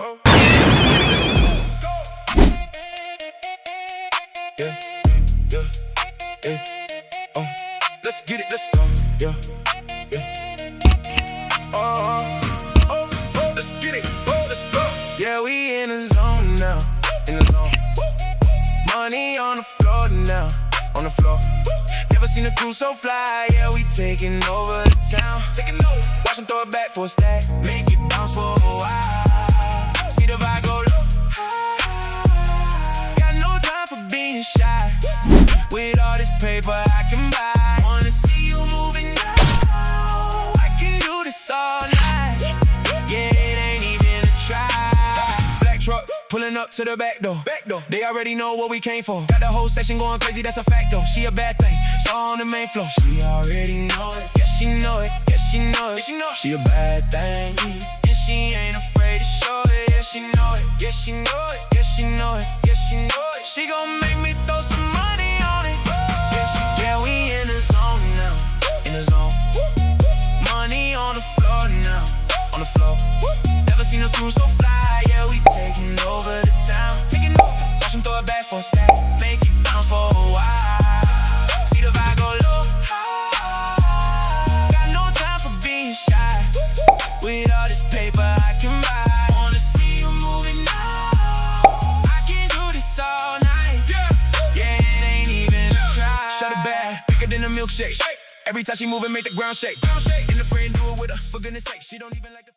Yeah, yeah, yeah. Oh, let's get it, let's go. Yeah, yeah. Let's get it, let's go. Yeah, we in the zone now, in the zone. Money on the floor now, on the floor. Never seen a crew so fly, yeah, we taking over the town. Watch them throw it back for a stack, make it bounce for a while. See the vibe go low. Got no time for being shy. With all this paper I can buy, wanna see you moving now. I can do this all night. Yeah, it ain't even a try. Black truck pulling up to the back door. They already know what we came for. Got the whole section going crazy, that's a fact though. She a bad thing, so on the main floor. She already know it, yeah she know it, yeah she know it. She a bad thing, and she ain't afraid to show it. Yeah she know it, yeah she know it, yeah she know it, yeah she know it. She gon' make me throw some money on it. Yeah, we in the zone now, in the zone. Money on the floor now, on the floor. Never seen a crew so fly, yeah, we taking over the town. Watch them throw it back for a stack, make it bounce for a while. See the vibe go low. Got no time for being shy. With all this paper I can buy, wanna see you moving now. I can do this all night. Yeah, it ain't even a try. Shut it back, thicker than a milkshake. Every time she move it, make the ground shake. And the friend do it with her, for goodness sake. She don't even like the